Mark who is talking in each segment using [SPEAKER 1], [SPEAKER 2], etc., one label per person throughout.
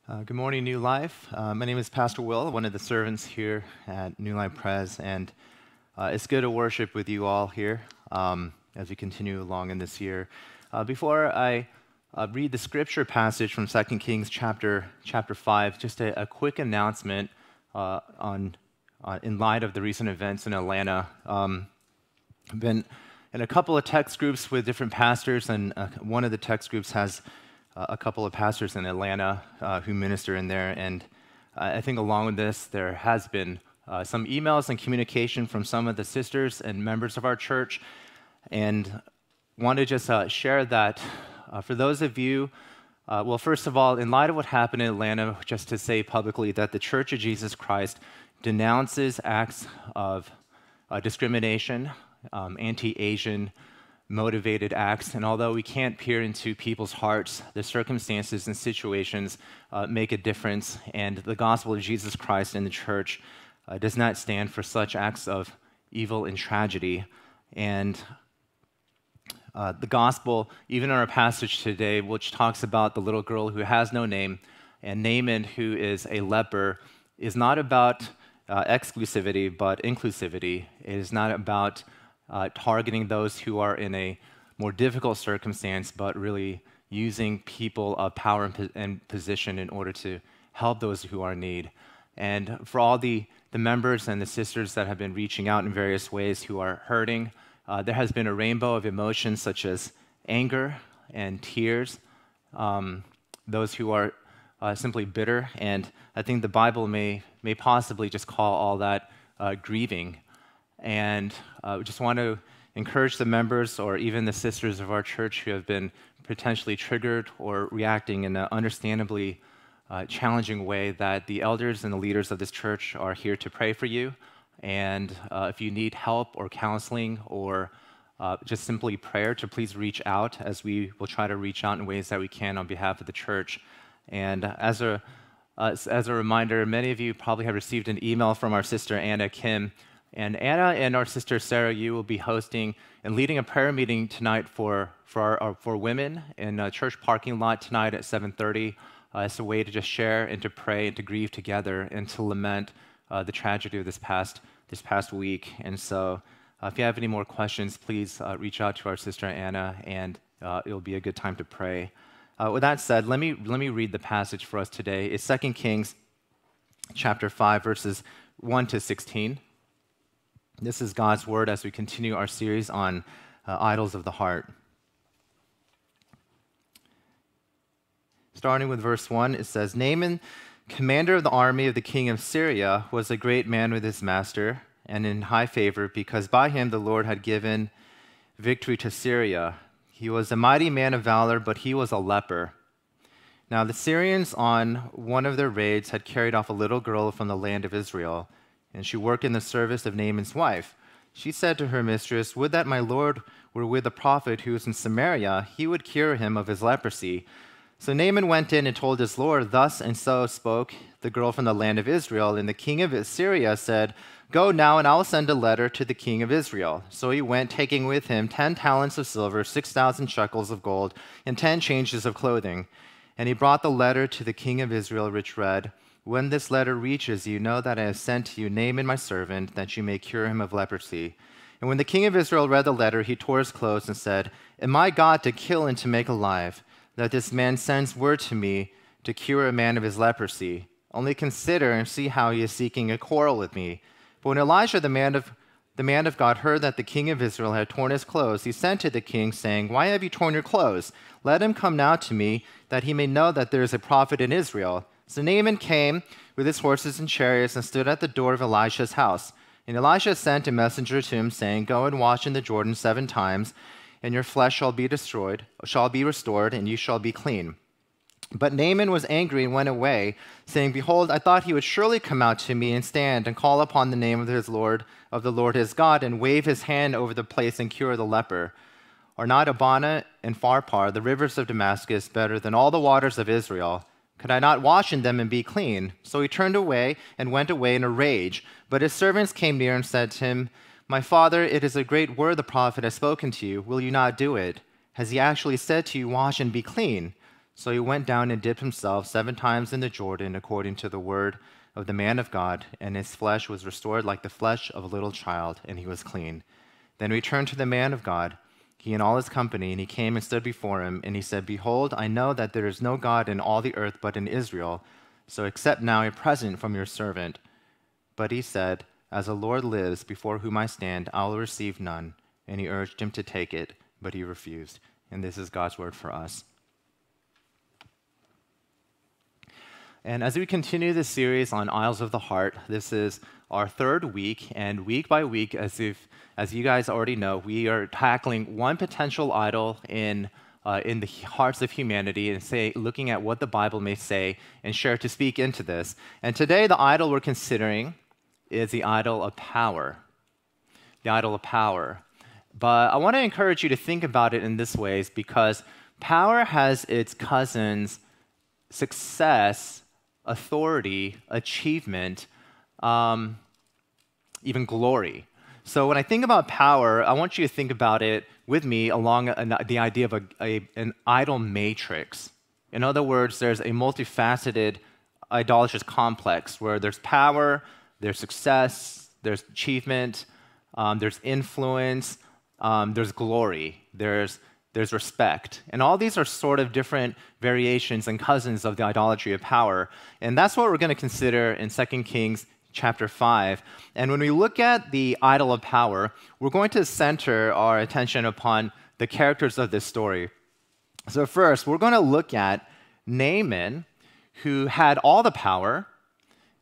[SPEAKER 1] Good morning, New Life. My name is Pastor Will, one of the servants here at New Life Pres, and it's good to worship with you all here as we continue along in this year. Before I read the scripture passage from 2 Kings chapter 5, just a quick announcement in light of the recent events in Atlanta. I've been in a couple of text groups with different pastors, and one of the text groups has a couple of pastors in Atlanta who minister in there. And I think along with this, there has been some emails and communication from some of the sisters and members of our church. And want to just share that for those of you, well, first of all, in light of what happened in Atlanta, just to say publicly that the Church of Jesus Christ denounces acts of discrimination, anti-Asian motivated acts, and although we can't peer into people's hearts, the circumstances and situations make a difference, and the gospel of Jesus Christ in the church does not stand for such acts of evil and tragedy. And the gospel, even in our passage today, which talks about the little girl who has no name, and Naaman, who is a leper, is not about exclusivity, but inclusivity. It is not about targeting those who are in a more difficult circumstance, but really using people of power and position in order to help those who are in need. And for all the members and the sisters that have been reaching out in various ways who are hurting, there has been a rainbow of emotions such as anger and tears, those who are simply bitter. And I think the Bible may possibly just call all that grieving. And we just want to encourage the members or even the sisters of our church who have been potentially triggered or reacting in an understandably challenging way that the elders and the leaders of this church are here to pray for you. And if you need help or counseling or just simply prayer, to please reach out, as we will try to reach out in ways that we can on behalf of the church. And as a reminder, many of you probably have received an email from our sister Anna Kim. And Anna and our sister Sarah Yu will be hosting and leading a prayer meeting tonight for women in a church parking lot tonight at 7:30. It's a way to just share and to pray and to grieve together and to lament the tragedy of this past week. And so, if you have any more questions, please reach out to our sister Anna, and it'll be a good time to pray. With that said, let me read the passage for us today. It's 2 Kings chapter 5, verses 1 to 16. This is God's word as we continue our series on idols of the heart. Starting with verse 1, it says, Naaman, commander of the army of the king of Syria, was a great man with his master and in high favor, because by him the Lord had given victory to Syria. He was a mighty man of valor, but he was a leper. Now the Syrians on one of their raids had carried off a little girl from the land of Israel, and she worked in the service of Naaman's wife. She said to her mistress, Would that my lord were with a prophet who is in Samaria, he would cure him of his leprosy. So Naaman went in and told his lord, Thus and so spoke the girl from the land of Israel. And the king of Syria said, Go now, and I will send a letter to the king of Israel. So he went, taking with him 10 talents of silver, 6,000 shekels of gold, and 10 changes of clothing. And he brought the letter to the king of Israel, which read, When this letter reaches you, know that I have sent to you Naaman my servant, that you may cure him of leprosy. And when the king of Israel read the letter, he tore his clothes and said, Am I God to kill and to make alive, that this man sends word to me to cure a man of his leprosy? Only consider and see how he is seeking a quarrel with me. But when Elisha, the man of God, heard that the king of Israel had torn his clothes, he sent to the king, saying, Why have you torn your clothes? Let him come now to me, that he may know that there is a prophet in Israel. So Naaman came with his horses and chariots and stood at the door of Elisha's house. And Elisha sent a messenger to him, saying, Go and wash in the Jordan 7 times, and your flesh shall be restored, and you shall be clean. But Naaman was angry and went away, saying, Behold, I thought he would surely come out to me and stand and call upon the name of the Lord his God, and wave his hand over the place and cure the leper. Are not Abana and Pharpar, the rivers of Damascus, better than all the waters of Israel? Could I not wash in them and be clean? So he turned away and went away in a rage. But his servants came near and said to him, My father, it is a great word the prophet has spoken to you. Will you not do it? Has he actually said to you, Wash and be clean? So he went down and dipped himself 7 times in the Jordan according to the word of the man of God, and his flesh was restored like the flesh of a little child, and he was clean. Then he returned to the man of God, he and all his company, and he came and stood before him, and he said, Behold, I know that there is no God in all the earth but in Israel, so accept now a present from your servant. But he said, As the Lord lives, before whom I stand, I will receive none. And he urged him to take it, but he refused. And this is God's word for us. And as we continue this series on Isles of the Heart, this is our 3rd week, and week by week, as you guys already know, we are tackling one potential idol in the hearts of humanity and looking at what the Bible may say and share to speak into this. And today, the idol we're considering is the idol of power. The idol of power. But I want to encourage you to think about it in this way, because power has its cousins, success, authority, achievement, even glory. So when I think about power, I want you to think about it with me along the idea of an idol matrix. In other words, there's a multifaceted idolatrous complex where there's power, there's success, there's achievement, there's influence, there's glory, there's respect. And all these are sort of different variations and cousins of the idolatry of power. And that's what we're going to consider in 2 Kings chapter 5. And when we look at the idol of power, we're going to center our attention upon the characters of this story. So first, we're going to look at Naaman, who had all the power.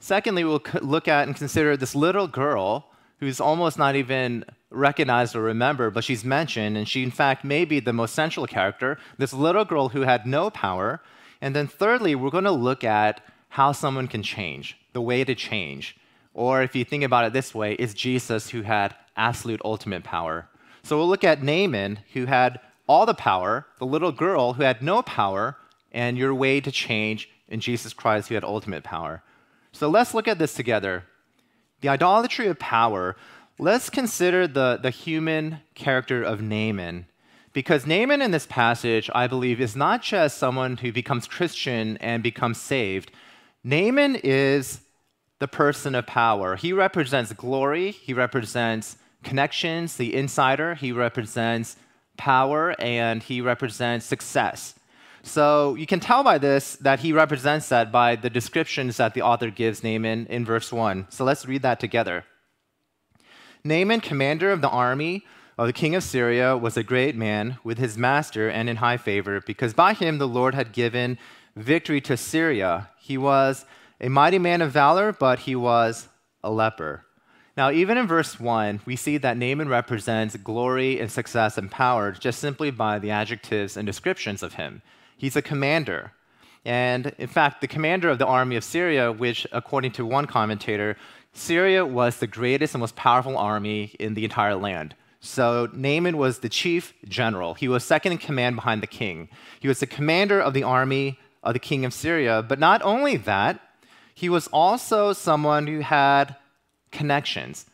[SPEAKER 1] Secondly, we'll look at and consider this little girl who's almost not even recognized or remembered, but she's mentioned, and she, in fact, may be the most central character, this little girl who had no power. And then thirdly, we're going to look at how someone can change, the way to change. Or if you think about it this way, it's Jesus who had absolute ultimate power. So we'll look at Naaman, who had all the power, the little girl who had no power, and your way to change in Jesus Christ who had ultimate power. So let's look at this together. The idolatry of power. Let's consider the human character of Naaman. Because Naaman in this passage, I believe, is not just someone who becomes Christian and becomes saved. Naaman is the person of power. He represents glory. He represents connections, the insider. He represents power, and he represents success. So you can tell by this that he represents that by the descriptions that the author gives Naaman in verse 1. So let's read that together. Naaman, commander of the army of the king of Syria, was a great man with his master and in high favor, because by him the Lord had given victory to Syria. He was a mighty man of valor, but he was a leper. Now, even in verse 1, we see that Naaman represents glory and success and power just simply by the adjectives and descriptions of him. He's a commander. And in fact, the commander of the army of Syria, which according to one commentator, Syria was the greatest and most powerful army in the entire land. So Naaman was the chief general. He was second in command behind the king. He was the commander of the army of the king of Syria. But not only that, he was also someone who had connections.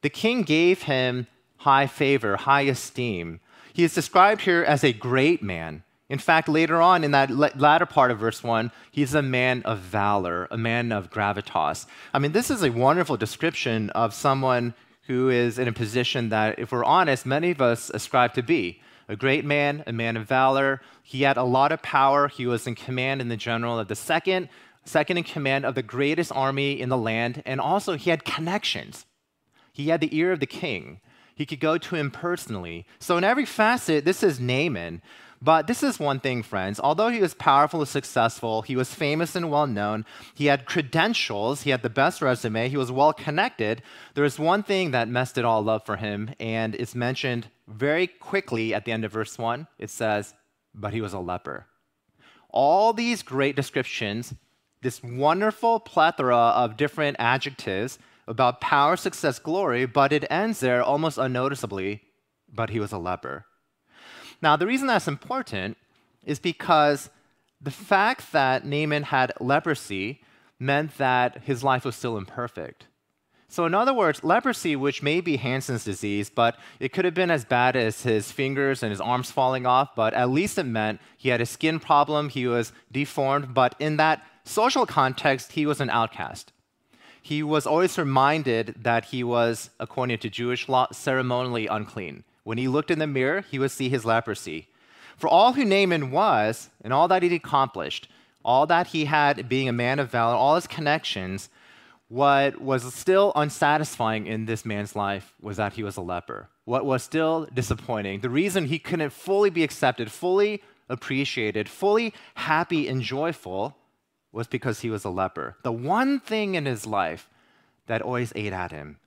[SPEAKER 1] The king gave him high favor, high esteem. He is described here as a great man. In fact, later on in that latter part of verse 1, he's a man of valor, a man of gravitas. I mean, this is a wonderful description of someone who is in a position that, if we're honest, many of us ascribe to be. A great man, a man of valor. He had a lot of power. He was in command in the general of the second in command of the greatest army in the land, and also he had connections. He had the ear of the king. He could go to him personally. So in every facet, this is Naaman. But this is one thing, friends. Although he was powerful and successful, he was famous and well-known, he had credentials, he had the best resume, he was well-connected, there was one thing that messed it all up for him, and it's mentioned very quickly at the end of verse 1. It says, but he was a leper. All these great descriptions, this wonderful plethora of different adjectives about power, success, glory, but it ends there almost unnoticeably, but he was a leper. Now, the reason that's important is because the fact that Naaman had leprosy meant that his life was still imperfect. So in other words, leprosy, which may be Hansen's disease, but it could have been as bad as his fingers and his arms falling off, but at least it meant he had a skin problem, he was deformed, but in that social context, he was an outcast. He was always reminded that he was, according to Jewish law, ceremonially unclean. When he looked in the mirror, he would see his leprosy. For all who Naaman was, and all that he accomplished, all that he had being a man of valor, all his connections, what was still unsatisfying in this man's life was that he was a leper. What was still disappointing, the reason he couldn't fully be accepted, fully appreciated, fully happy and joyful, was because he was a leper. The one thing in his life that always ate at him.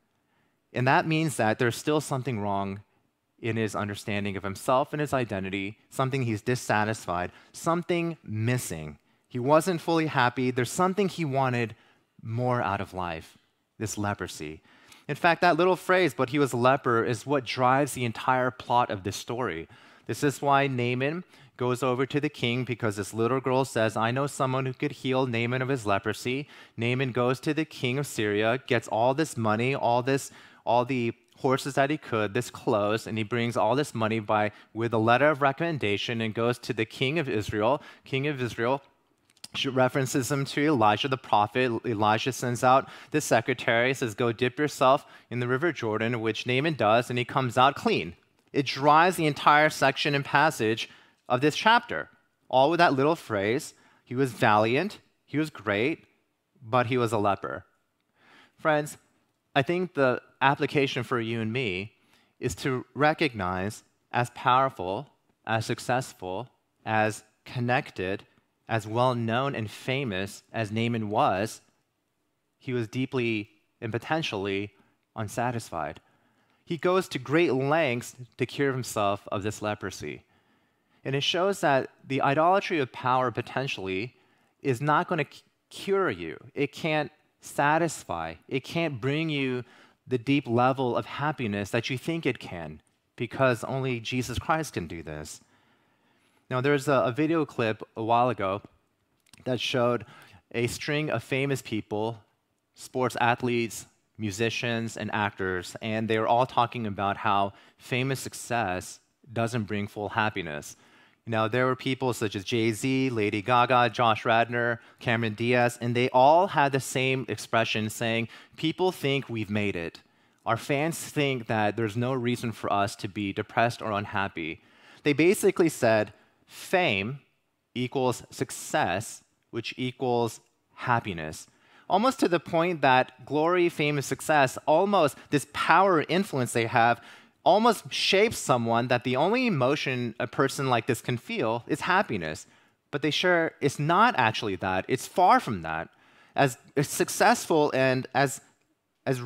[SPEAKER 1] And that means that there's still something wrong in his understanding of himself and his identity, something he's dissatisfied, something missing. He wasn't fully happy. There's something he wanted more out of life, this leprosy. In fact, that little phrase, but he was a leper, is what drives the entire plot of this story. This is why Naaman goes over to the king, because this little girl says, I know someone who could heal Naaman of his leprosy. Naaman goes to the king of Syria, gets all this money, all the horses that he could, this clothes, and he brings all this money with a letter of recommendation and goes to the king of Israel. King of Israel references him to Elijah the prophet. Elijah sends out the secretary, says, go dip yourself in the river Jordan, which Naaman does, and he comes out clean. It drives the entire section and passage of this chapter, all with that little phrase. He was valiant, he was great, but he was a leper. Friends, I think the application for you and me is to recognize as powerful, as successful, as connected, as well-known and famous as Naaman was, he was deeply and potentially unsatisfied. He goes to great lengths to cure himself of this leprosy. And it shows that the idolatry of power potentially is not going to cure you. It can't satisfy. It can't bring you the deep level of happiness that you think it can, because only Jesus Christ can do this. Now, there's a video clip a while ago that showed a string of famous people, sports athletes, musicians, and actors, and they were all talking about how famous success doesn't bring full happiness. Now, there were people such as Jay-Z, Lady Gaga, Josh Radnor, Cameron Diaz, and they all had the same expression saying, people think we've made it. Our fans think that there's no reason for us to be depressed or unhappy. They basically said, fame equals success, which equals happiness. Almost to the point that glory, fame, and success, almost this power and influence they have, almost shapes someone that the only emotion a person like this can feel is happiness. But they share it's not actually that. It's far from that. As successful and as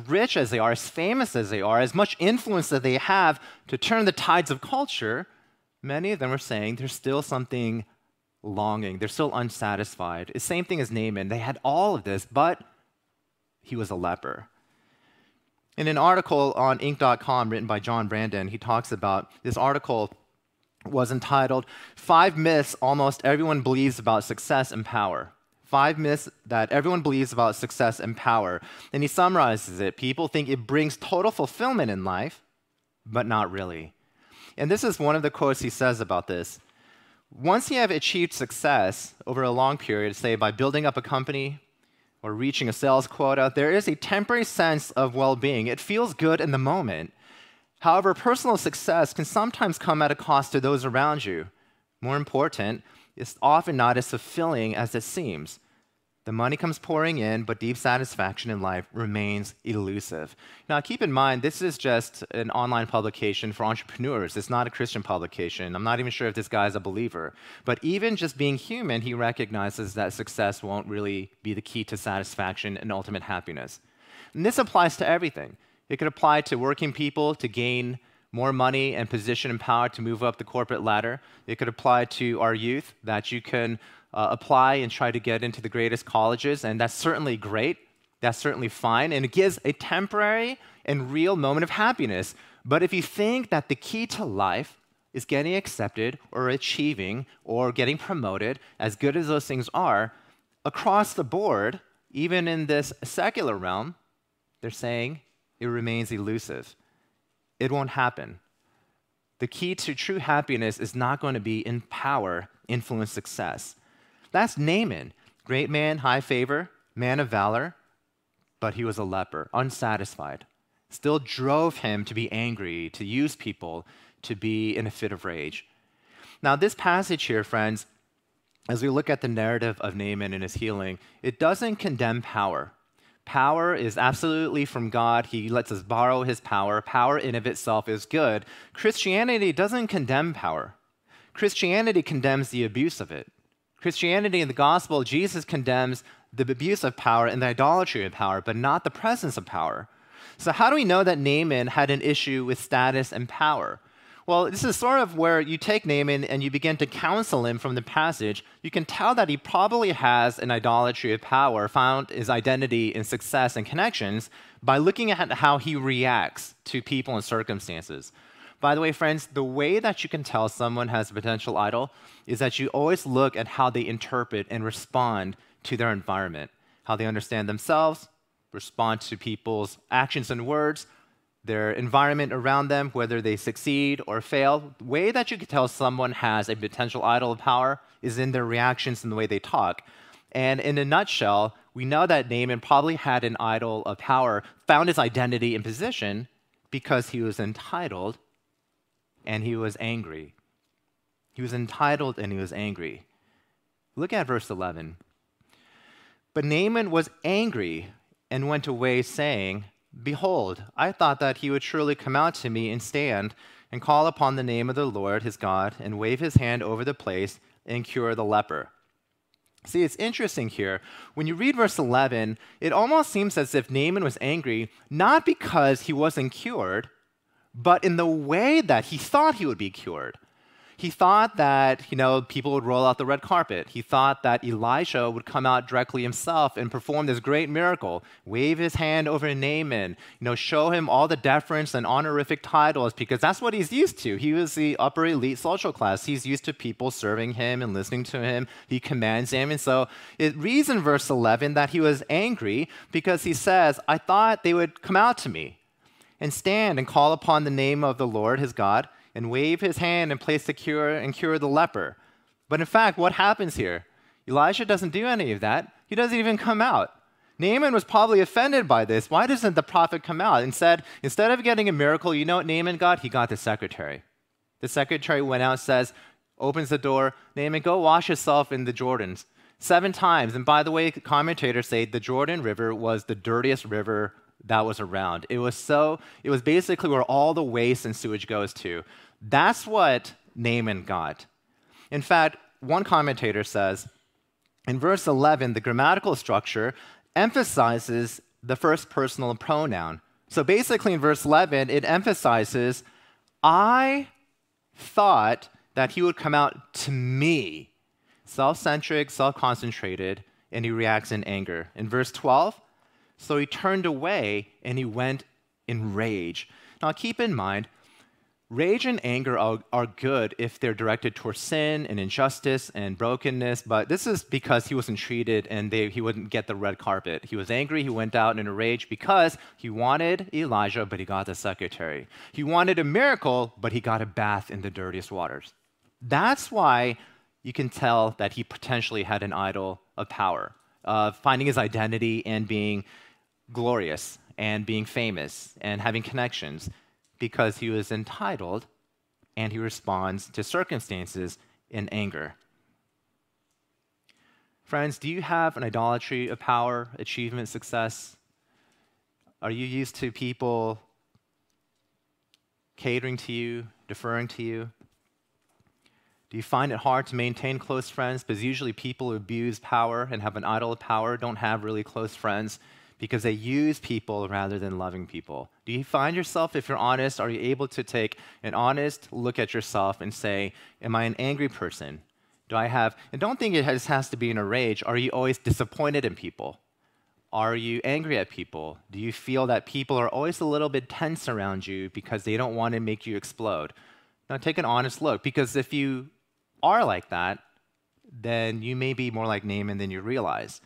[SPEAKER 1] rich as they are, as famous as they are, as much influence that they have to turn the tides of culture, many of them are saying there's still something longing. They're still unsatisfied. It's the same thing as Naaman. They had all of this, but he was a leper. In an article on Inc.com written by John Brandon, he talks about this article was entitled, 5 Myths Almost Everyone Believes About Success and Power. 5 myths that everyone believes about success and power. And he summarizes it. People think it brings total fulfillment in life, but not really. And this is one of the quotes he says about this. Once you have achieved success over a long period, say by building up a company or reaching a sales quota, there is a temporary sense of well-being. It feels good in the moment. However, personal success can sometimes come at a cost to those around you. More important, it's often not as fulfilling as it seems. The money comes pouring in, but deep satisfaction in life remains elusive. Now, keep in mind, this is just an online publication for entrepreneurs. It's not a Christian publication. I'm not even sure if this guy's a believer. But even just being human, he recognizes that success won't really be the key to satisfaction and ultimate happiness. And this applies to everything. It could apply to working people to gain more money and position and power to move up the corporate ladder. It could apply to our youth, that you can apply and try to get into the greatest colleges, and that's certainly great. That's certainly fine, and it gives a temporary and real moment of happiness. But if you think that the key to life is getting accepted or achieving or getting promoted, as good as those things are, across the board, even in this secular realm, they're saying it remains elusive. It won't happen. The key to true happiness is not going to be in power, influence, success. That's Naaman, great man, high favor, man of valor, but he was a leper, unsatisfied. Still drove him to be angry, to use people, to be in a fit of rage. Now, this passage here, friends, as we look at the narrative of Naaman and his healing, it doesn't condemn power. Power is absolutely from God. He lets us borrow his power. Power in of itself is good. Christianity doesn't condemn power. Christianity condemns the abuse of it. Christianity and the gospel, Jesus condemns the abuse of power and the idolatry of power, but not the presence of power. So how do we know that Naaman had an issue with status and power? Well, this is sort of where you take Naaman and you begin to counsel him from the passage. You can tell that he probably has an idolatry of power, found his identity in success and connections by looking at how he reacts to people and circumstances. By the way, friends, the way that you can tell someone has a potential idol is that you always look at how they interpret and respond to their environment, how they understand themselves, respond to people's actions and words, their environment around them, whether they succeed or fail. The way that you can tell someone has a potential idol of power is in their reactions and the way they talk. And in a nutshell, we know that Naaman probably had an idol of power, found his identity and position because he was entitled and he was angry. He was entitled and he was angry. Look at verse 11. But Naaman was angry and went away, saying, Behold, I thought that he would surely come out to me and stand and call upon the name of the Lord his God and wave his hand over the place and cure the leper. See, it's interesting here. When you read verse 11, it almost seems as if Naaman was angry, not because he wasn't cured, but in the way that he thought he would be cured. He thought that, people would roll out the red carpet. He thought that Elisha would come out directly himself and perform this great miracle, wave his hand over Naaman, show him all the deference and honorific titles, because that's what he's used to. He was the upper elite social class. He's used to people serving him and listening to him. He commands him. And so it reads in verse 11 that he was angry because he says, I thought they would come out to me and stand and call upon the name of the Lord his God and wave his hand and place the cure and cure the leper. But in fact, what happens here? Elisha doesn't do any of that. He doesn't even come out. Naaman was probably offended by this. Why doesn't the prophet come out? Instead of getting a miracle, you know what Naaman got? He got the secretary. The secretary went out, opens the door, Naaman, go wash yourself in the Jordans 7 times. And by the way, commentators say the Jordan River was the dirtiest river that was around. It was basically where all the waste and sewage goes to. That's what Naaman got. In fact, one commentator says, in verse 11, the grammatical structure emphasizes the first personal pronoun. So basically in verse 11, it emphasizes, I thought that he would come out to me. Self-centric, self-concentrated, and he reacts in anger. In verse 12, so he turned away and he went in rage. Now keep in mind, rage and anger are good if they're directed towards sin and injustice and brokenness, but this is because he wasn't treated and he wouldn't get the red carpet. He was angry, he went out in a rage because he wanted Elijah, but he got the secretary. He wanted a miracle, but he got a bath in the dirtiest waters. That's why you can tell that he potentially had an idol of power, of finding his identity and being glorious and being famous and having connections, because he was entitled and he responds to circumstances in anger. Friends, do you have an idolatry of power, achievement, success? Are you used to people catering to you, deferring to you? Do you find it hard to maintain close friends? Because usually people who abuse power and have an idol of power don't have really close friends because they use people rather than loving people. Do you find yourself, if you're honest, are you able to take an honest look at yourself and say, am I an angry person? And don't think it has to be in a rage. Are you always disappointed in people? Are you angry at people? Do you feel that people are always a little bit tense around you because they don't want to make you explode? Now take an honest look, because if you are like that, then you may be more like Naaman than you realize.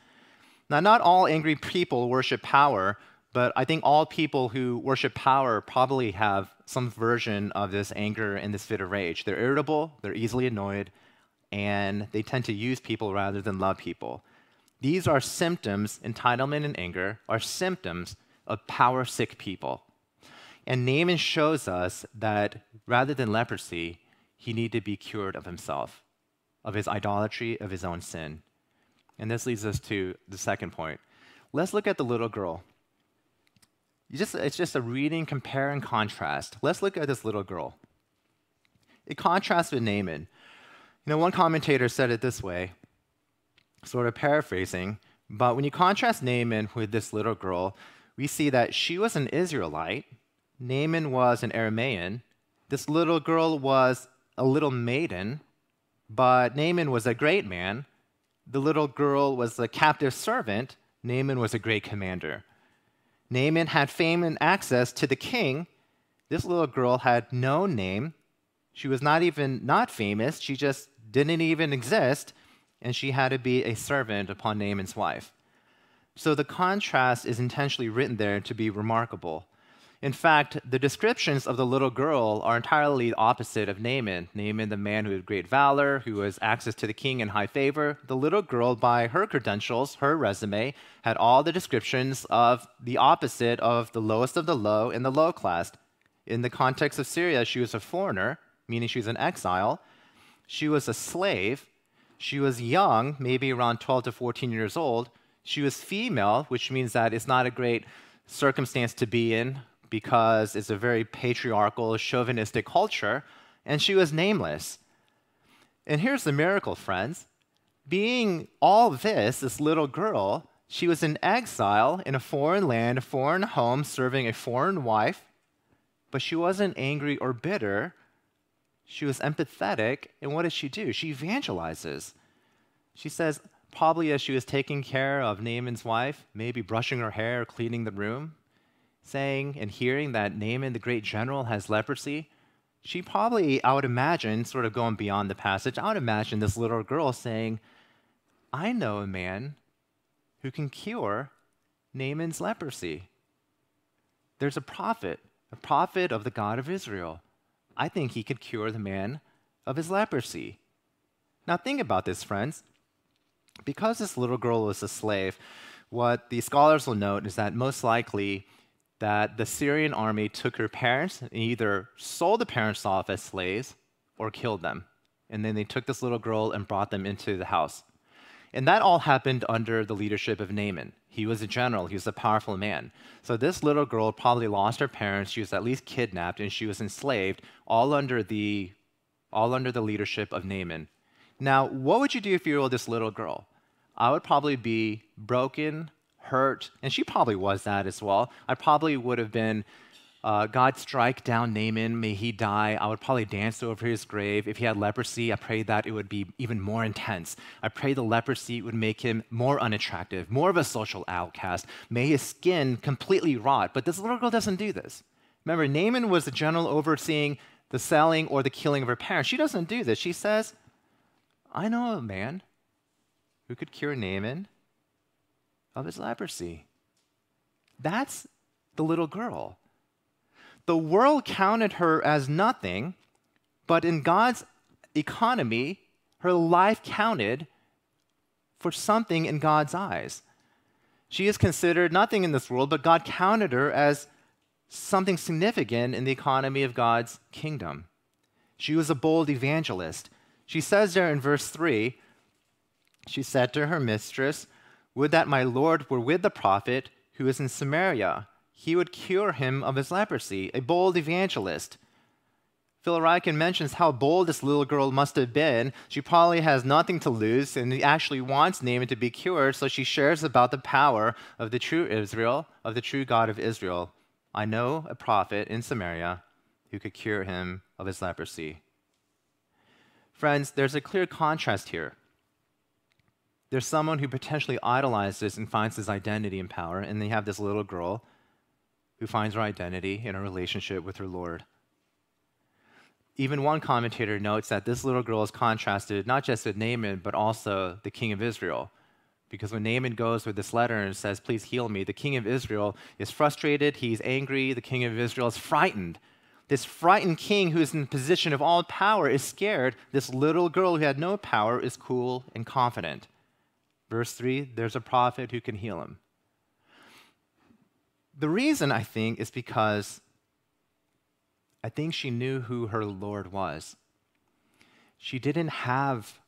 [SPEAKER 1] Now, not all angry people worship power, But I think all people who worship power probably have some version of this anger and this fit of rage. They're irritable, they're easily annoyed, and they tend to use people rather than love people. These are symptoms, entitlement and anger, are symptoms of power-sick people. And Naaman shows us that rather than leprosy, he needed to be cured of himself, of his idolatry, of his own sin. And this leads us to the second point. Let's look at the little girl. It's just a reading, compare, and contrast. Let's look at this little girl. It contrasts with Naaman. One commentator said it this way, sort of paraphrasing, but when you contrast Naaman with this little girl, we see that she was an Israelite, Naaman was an Aramaean, this little girl was a little maiden, but Naaman was a great man. The little girl was a captive servant, Naaman was a great commander. Naaman had fame and access to the king. This little girl had no name. She was not even not famous. She just didn't even exist, and she had to be a servant upon Naaman's wife. So the contrast is intentionally written there to be remarkable. In fact, the descriptions of the little girl are entirely opposite of Naaman. Naaman, the man who had great valor, who has access to the king in high favor. The little girl, by her credentials, her resume, had all the descriptions of the opposite of the lowest of the low in the low class. In the context of Syria, she was a foreigner, meaning she was an exile. She was a slave. She was young, maybe around 12 to 14 years old. She was female, which means that it's not a great circumstance to be in because it's a very patriarchal, chauvinistic culture, and she was nameless. And here's the miracle, friends. Being all this little girl, she was in exile in a foreign land, a foreign home, serving a foreign wife, but she wasn't angry or bitter. She was empathetic, and what does she do? She evangelizes. She says, probably as she was taking care of Naaman's wife, maybe brushing her hair or cleaning the room, saying and hearing that Naaman, the great general, has leprosy, she probably, I would imagine, sort of going beyond the passage, I would imagine this little girl saying, I know a man who can cure Naaman's leprosy. There's a prophet of the God of Israel. I think he could cure the man of his leprosy. Now think about this, friends. Because this little girl was a slave, what the scholars will note is that most likely that the Syrian army took her parents and either sold the parents off as slaves or killed them. And then they took this little girl and brought them into the house. And that all happened under the leadership of Naaman. He was a general. He was a powerful man. So this little girl probably lost her parents. She was at least kidnapped, and she was enslaved, all under the leadership of Naaman. Now, what would you do if you were this little girl? I would probably be broken, hurt, and she probably was that as well. I probably would have been, God strike down Naaman, may he die. I would probably dance over his grave. If he had leprosy, I pray that it would be even more intense. I pray the leprosy would make him more unattractive, more of a social outcast. May his skin completely rot. But this little girl doesn't do this. Remember, Naaman was the general overseeing the selling or the killing of her parents. She doesn't do this. She says, I know a man who could cure Naaman of his leprosy. That's the little girl. The world counted her as nothing, but in God's economy, her life counted for something in God's eyes. She is considered nothing in this world, but God counted her as something significant in the economy of God's kingdom. She was a bold evangelist. She says there in verse 3, she said to her mistress, would that my Lord were with the prophet who is in Samaria. He would cure him of his leprosy. A bold evangelist. Phil Ryken mentions how bold this little girl must have been. She probably has nothing to lose and actually wants Naaman to be cured, so she shares about the power of the true Israel, of the true God of Israel. I know a prophet in Samaria who could cure him of his leprosy. Friends, there's a clear contrast here. There's someone who potentially idolizes and finds his identity in power, and then you have this little girl who finds her identity in a relationship with her Lord. Even one commentator notes that this little girl is contrasted not just with Naaman, but also the king of Israel, Because when Naaman goes with this letter and says, please heal me, the king of Israel is frustrated, he's angry, the king of Israel is frightened. This frightened king who is in the position of all power is scared. This little girl who had no power is cool and confident. Verse 3, there's a prophet who can heal him. The reason, I think, is because I think she knew who her Lord was. She didn't have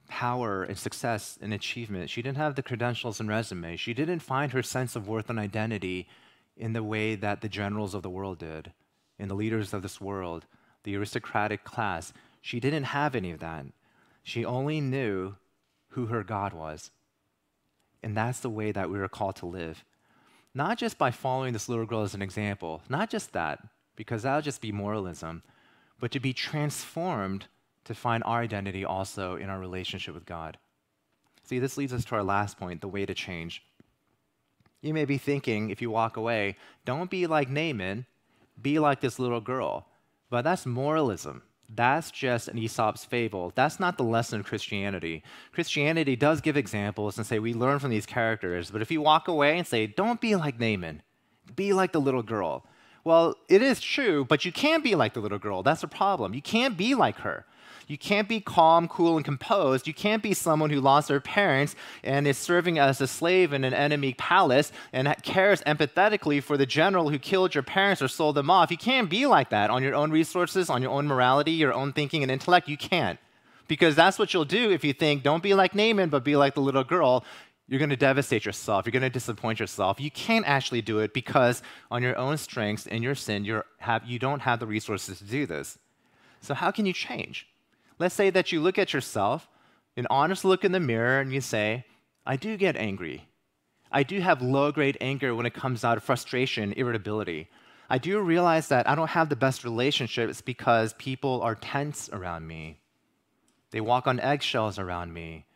[SPEAKER 1] power and success and achievement. She didn't have the credentials and resume. She didn't find her sense of worth and identity in the way that the generals of the world did, in the leaders of this world, the aristocratic class. She didn't have any of that. She only knew who her God was. And that's the way that we were called to live. Not just by following this little girl as an example, not just that, because that would just be moralism, but to be transformed to find our identity also in our relationship with God. See, this leads us to our last point, the way to change. You may be thinking, if you walk away, don't be like Naaman, be like this little girl. But that's moralism. That's just an Aesop's fable. That's not the lesson of Christianity. Christianity does give examples and say we learn from these characters, but if you walk away and say, don't be like Naaman, be like the little girl. Well, it is true, but you can't be like the little girl. That's a problem. You can't be like her. You can't be calm, cool, and composed. You can't be someone who lost their parents and is serving as a slave in an enemy palace and cares empathetically for the general who killed your parents or sold them off. You can't be like that on your own resources, on your own morality, your own thinking and intellect. You can't. Because that's what you'll do if you think, don't be like Naaman, but be like the little girl. You're going to devastate yourself. You're going to disappoint yourself. You can't actually do it because on your own strengths and your sin, you don't have the resources to do this. So how can you change? Let's say that you look at yourself, an honest look in the mirror, and you say, I do get angry. I do have low-grade anger when it comes out of frustration, irritability. I do realize that I don't have the best relationships because people are tense around me. They walk on eggshells around me.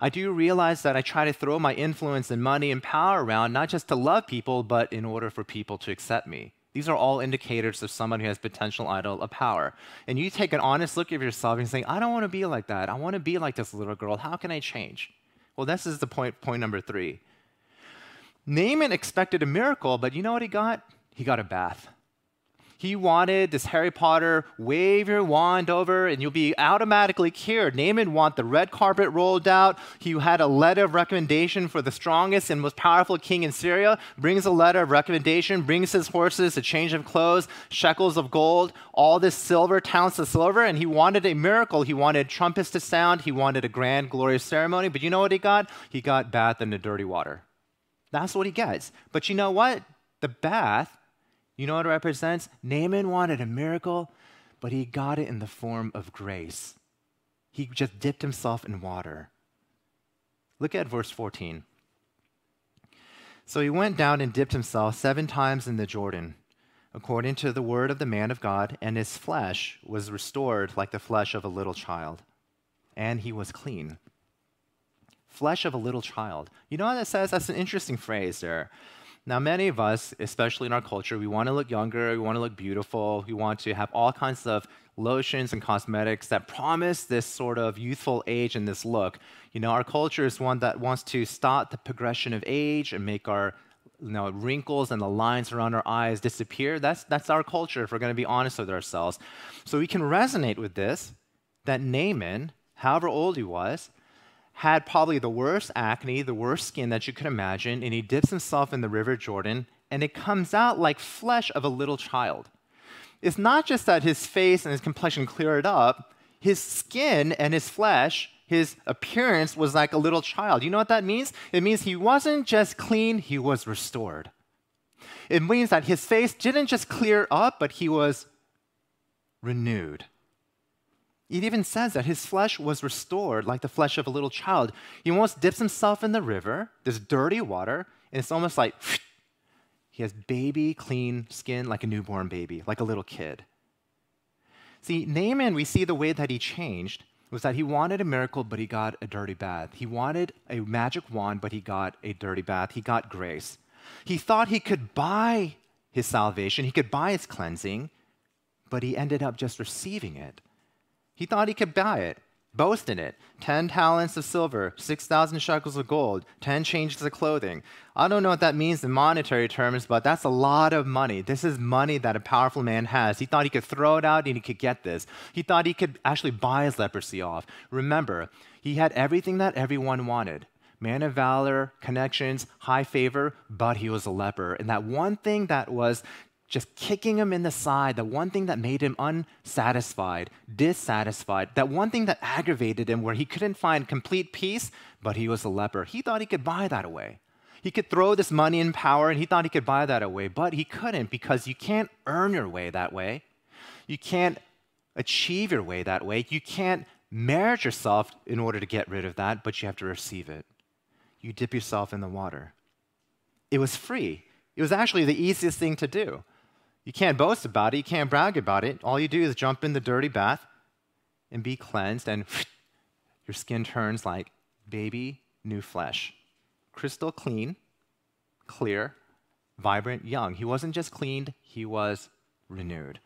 [SPEAKER 1] I do realize that I try to throw my influence and money and power around, not just to love people, but in order for people to accept me. These are all indicators of someone who has potential idol of power. And you take an honest look at yourself and say, I don't want to be like that. I want to be like this little girl. How can I change? Well, this is the point number 3. Naaman expected a miracle, but you know what he got? He got a bath. He wanted this Harry Potter, wave your wand over and you'll be automatically cured. Naaman wanted the red carpet rolled out. He had a letter of recommendation for the strongest and most powerful king in Syria, brings a letter of recommendation, brings his horses, a change of clothes, shekels of gold, all this silver, talents of silver, and he wanted a miracle. He wanted trumpets to sound. He wanted a grand, glorious ceremony. But you know what he got? He got bathed in the dirty water. That's what he gets. But you know what? The bath, you know what it represents? Naaman wanted a miracle, but he got it in the form of grace. He just dipped himself in water. Look at verse 14. So he went down and dipped himself 7 times in the Jordan, according to the word of the man of God, and his flesh was restored like the flesh of a little child, and he was clean. Flesh of a little child. You know what that says? That's an interesting phrase there. Now, many of us, especially in our culture, we want to look younger, we want to look beautiful, we want to have all kinds of lotions and cosmetics that promise this sort of youthful age and this look. You know, our culture is one that wants to stop the progression of age and make our wrinkles and the lines around our eyes disappear. That's our culture, if we're going to be honest with ourselves. So we can resonate with this, that Naaman, however old he was, had probably the worst acne, the worst skin that you could imagine, and he dips himself in the river Jordan, and it comes out like flesh of a little child. It's not just that his face and his complexion cleared up, his skin and his flesh, his appearance was like a little child. You know what that means? It means he wasn't just clean, he was restored. It means that his face didn't just clear up, but he was renewed. It even says that his flesh was restored like the flesh of a little child. He almost dips himself in the river, this dirty water, and it's almost like he has baby clean skin like a newborn baby, like a little kid. See, Naaman, we see the way that he changed was that he wanted a miracle, but he got a dirty bath. He wanted a magic wand, but he got a dirty bath. He got grace. He thought he could buy his salvation, he could buy his cleansing, but he ended up just receiving it. He thought he could buy it. Boast in it. 10 talents of silver, 6,000 shekels of gold, 10 changes of clothing. I don't know what that means in monetary terms, but that's a lot of money. This is money that a powerful man has. He thought he could throw it out and he could get this. He thought he could actually buy his leprosy off. Remember, he had everything that everyone wanted. Man of valor, connections, high favor, but he was a leper. And that one thing that was just kicking him in the side, the one thing that made him unsatisfied, dissatisfied, that one thing that aggravated him where he couldn't find complete peace, but he was a leper. He thought he could buy that away. He could throw this money and power and he thought he could buy that away, but he couldn't because you can't earn your way that way. You can't achieve your way that way. You can't merit yourself in order to get rid of that, but you have to receive it. You dip yourself in the water. It was free. It was actually the easiest thing to do. You can't boast about it. You can't brag about it. All you do is jump in the dirty bath and be cleansed, and your skin turns like baby new flesh. Crystal clean, clear, vibrant, young. He wasn't just cleaned, he was renewed.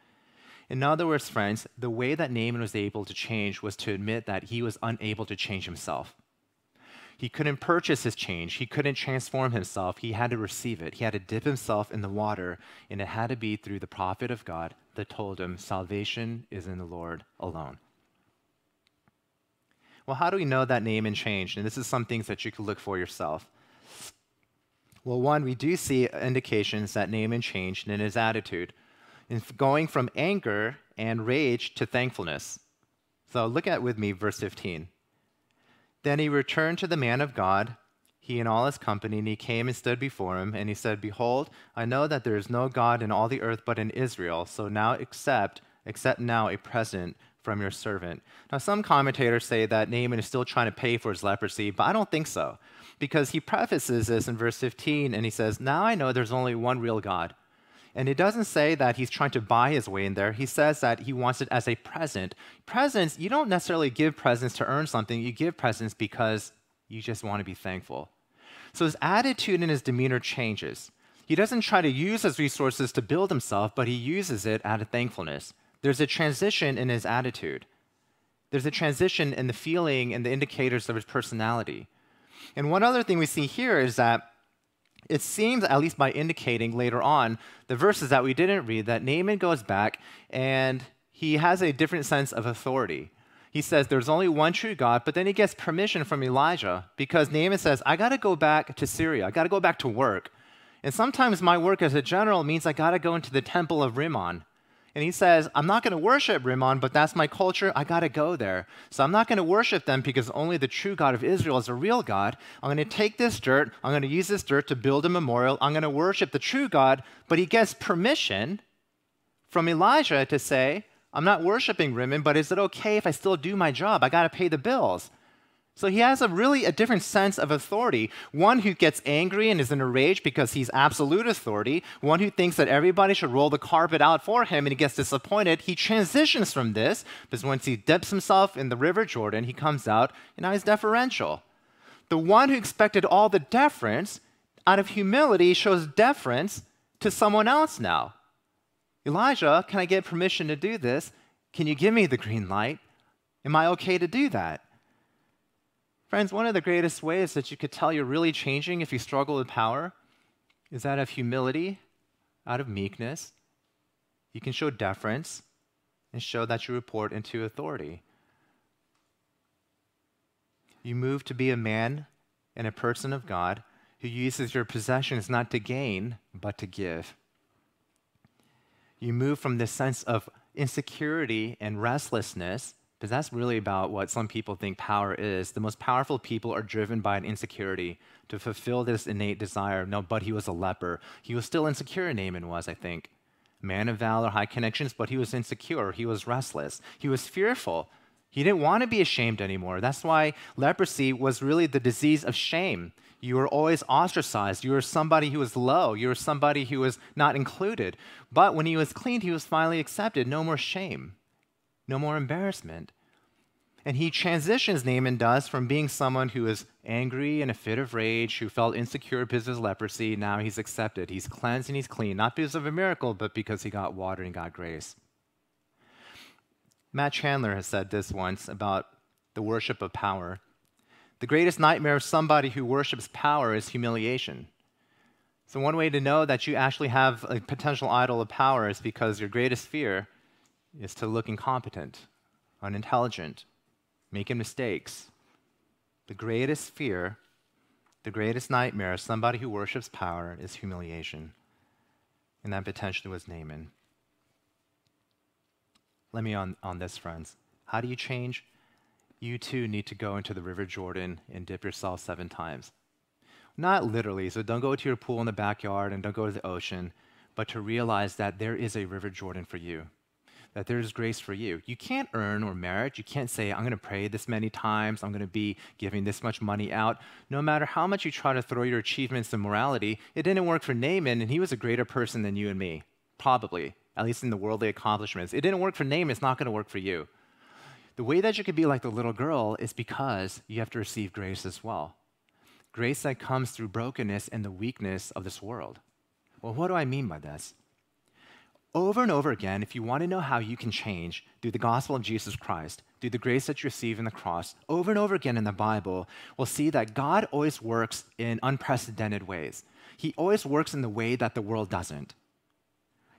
[SPEAKER 1] In other words, friends, the way that Naaman was able to change was to admit that he was unable to change himself. He couldn't purchase his change. He couldn't transform himself. He had to receive it. He had to dip himself in the water, and it had to be through the prophet of God that told him salvation is in the Lord alone. Well, how do we know that Naaman changed? And this is some things that you could look for yourself. Well, one, we do see indications that Naaman changed in his attitude, in going from anger and rage to thankfulness. So look at with me verse 15. Then he returned to the man of God, he and all his company, and he came and stood before him, and he said, Behold, I know that there is no God in all the earth but in Israel, so now accept now a present from your servant. Now, some commentators say that Naaman is still trying to pay for his leprosy, but I don't think so, because he prefaces this in verse 15, and he says, Now I know there's only one real God. And it doesn't say that he's trying to buy his way in there. He says that he wants it as a present. Presents, you don't necessarily give presents to earn something. You give presents because you just want to be thankful. So his attitude and his demeanor changes. He doesn't try to use his resources to build himself, but he uses it out of thankfulness. There's a transition in his attitude. There's a transition in the feeling and the indicators of his personality. And one other thing we see here is that it seems, at least by indicating later on, the verses that we didn't read, that Naaman goes back and he has a different sense of authority. He says there's only one true God, but then he gets permission from Elijah because Naaman says, I got to go back to Syria. I got to go back to work. And sometimes my work as a general means I got to go into the temple of Rimmon. And he says, I'm not going to worship Rimmon, but that's my culture. I got to go there. So I'm not going to worship them because only the true God of Israel is a real God. I'm going to take this dirt. I'm going to use this dirt to build a memorial. I'm going to worship the true God. But he gets permission from Elijah to say, I'm not worshiping Rimmon, but is it okay if I still do my job? I got to pay the bills. So he has a different sense of authority. One who gets angry and is in a rage because he's absolute authority. One who thinks that everybody should roll the carpet out for him and he gets disappointed. He transitions from this because once he dips himself in the river Jordan, he comes out and now he's deferential. The one who expected all the deference, out of humility, shows deference to someone else now. Elijah, can I get permission to do this? Can you give me the green light? Am I okay to do that? Friends, one of the greatest ways that you could tell you're really changing if you struggle with power is out of humility, out of meekness. You can show deference and show that you report into authority. You move to be a man and a person of God who uses your possessions not to gain, but to give. You move from this sense of insecurity and restlessness, because that's really about what some people think power is. The most powerful people are driven by an insecurity to fulfill this innate desire. No, but he was a leper. He was still insecure, Naaman was, I think. Man of valor, high connections, but he was insecure. He was restless. He was fearful. He didn't want to be ashamed anymore. That's why leprosy was really the disease of shame. You were always ostracized. You were somebody who was low. You were somebody who was not included. But when he was cleaned, he was finally accepted. No more shame. No more embarrassment. And he transitions, Naaman does, from being someone who is angry in a fit of rage, who felt insecure because of his leprosy. Now he's accepted. He's cleansed and he's clean, not because of a miracle, but because he got water and got grace. Matt Chandler has said this once about the worship of power. The greatest nightmare of somebody who worships power is humiliation. So one way to know that you actually have a potential idol of power is because your greatest fear is to look incompetent, unintelligent, making mistakes. The greatest fear, the greatest nightmare of somebody who worships power is humiliation. And that potentially was Naaman. Let me on this, friends. How do you change? You too need to go into the River Jordan and dip yourself 7 times. Not literally, so don't go to your pool in the backyard and don't go to the ocean, but to realize that there is a River Jordan for you, that there is grace for you. You can't earn or merit. You can't say, I'm going to pray this many times, I'm going to be giving this much money out. No matter how much you try to throw your achievements and morality, it didn't work for Naaman, and he was a greater person than you and me, probably, at least in the worldly accomplishments. It didn't work for Naaman, it's not going to work for you. The way that you could be like the little girl is because you have to receive grace as well. Grace that comes through brokenness and the weakness of this world. Well, what do I mean by this? Over and over again, if you want to know how you can change through the gospel of Jesus Christ, through the grace that you receive in the cross, over and over again in the Bible, we'll see that God always works in unprecedented ways. He always works in the way that the world doesn't.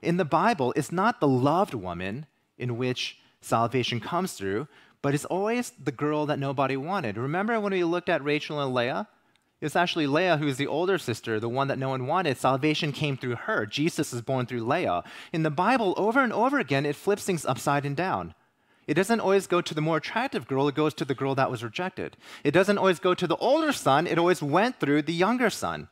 [SPEAKER 1] In the Bible, it's not the loved woman in which salvation comes through, but it's always the girl that nobody wanted. Remember when we looked at Rachel and Leah? It's actually Leah who is the older sister, the one that no one wanted. Salvation came through her. Jesus is born through Leah. In the Bible, over and over again, it flips things upside and down. It doesn't always go to the more attractive girl, it goes to the girl that was rejected. It doesn't always go to the older son, it always went through the younger son.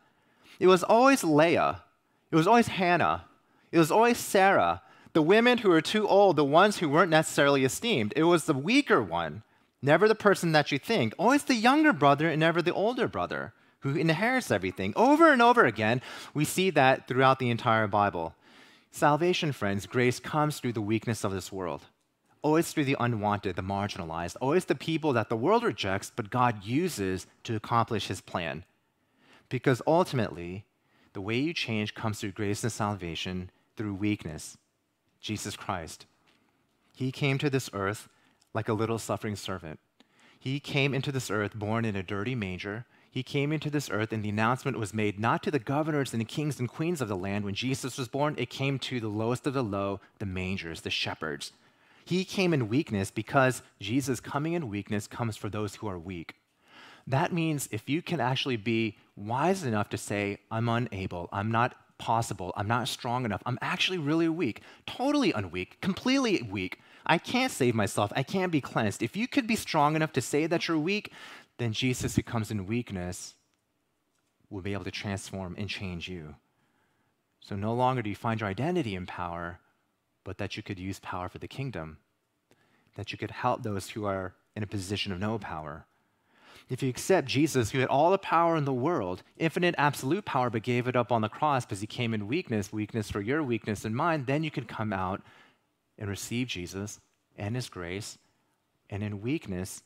[SPEAKER 1] It was always Leah. It was always Hannah. It was always Sarah. The women who were too old, the ones who weren't necessarily esteemed. It was the weaker one, never the person that you think. Always the younger brother and never the older brother who inherits everything. Over and over again, we see that throughout the entire Bible. Salvation, friends, grace comes through the weakness of this world. Always through the unwanted, the marginalized. Always the people that the world rejects, but God uses to accomplish his plan. Because ultimately, the way you change comes through grace and salvation through weakness. Jesus Christ. He came to this earth like a little suffering servant. He came into this earth born in a dirty manger. He came into this earth and the announcement was made not to the governors and the kings and queens of the land when Jesus was born. It came to the lowest of the low, the mangers, the shepherds. He came in weakness because Jesus coming in weakness comes for those who are weak. That means if you can actually be wise enough to say, I'm unable, I'm not possible, I'm not strong enough, I'm actually really weak, totally unweak, completely weak. I can't save myself, I can't be cleansed. If you could be strong enough to say that you're weak, then Jesus who comes in weakness will be able to transform and change you. So no longer do you find your identity in power, but that you could use power for the kingdom, that you could help those who are in a position of no power. If you accept Jesus, who had all the power in the world, infinite absolute power, but gave it up on the cross because he came in weakness, weakness for your weakness and mine, then you can come out and receive Jesus and his grace, and in weakness,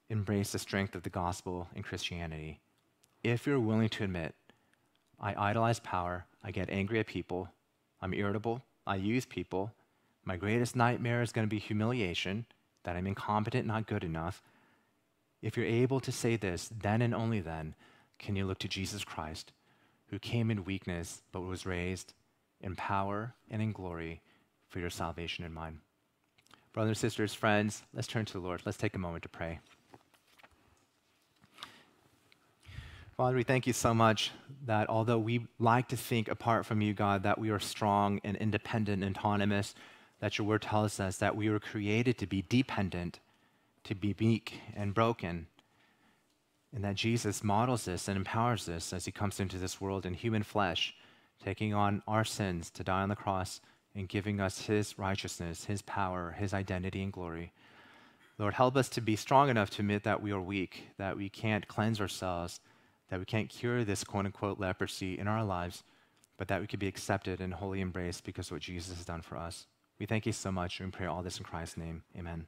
[SPEAKER 1] embrace the strength of the gospel in Christianity. If you're willing to admit, I idolize power, I get angry at people, I'm irritable, I use people, my greatest nightmare is going to be humiliation, that I'm incompetent, not good enough. If you're able to say this, then and only then can you look to Jesus Christ, who came in weakness but was raised in power and in glory for your salvation and mine. Brothers, sisters, friends, let's turn to the Lord. Let's take a moment to pray. Father, we thank you so much that although we like to think apart from you, God, that we are strong and independent and autonomous, that your word tells us that we were created to be dependent, to be meek and broken, and that Jesus models this and empowers this as he comes into this world in human flesh, taking on our sins to die on the cross and giving us his righteousness, his power, his identity and glory. Lord, help us to be strong enough to admit that we are weak, that we can't cleanse ourselves, that we can't cure this quote-unquote leprosy in our lives, but that we could be accepted and wholly embraced because of what Jesus has done for us. We thank you so much, and we pray all this in Christ's name. Amen.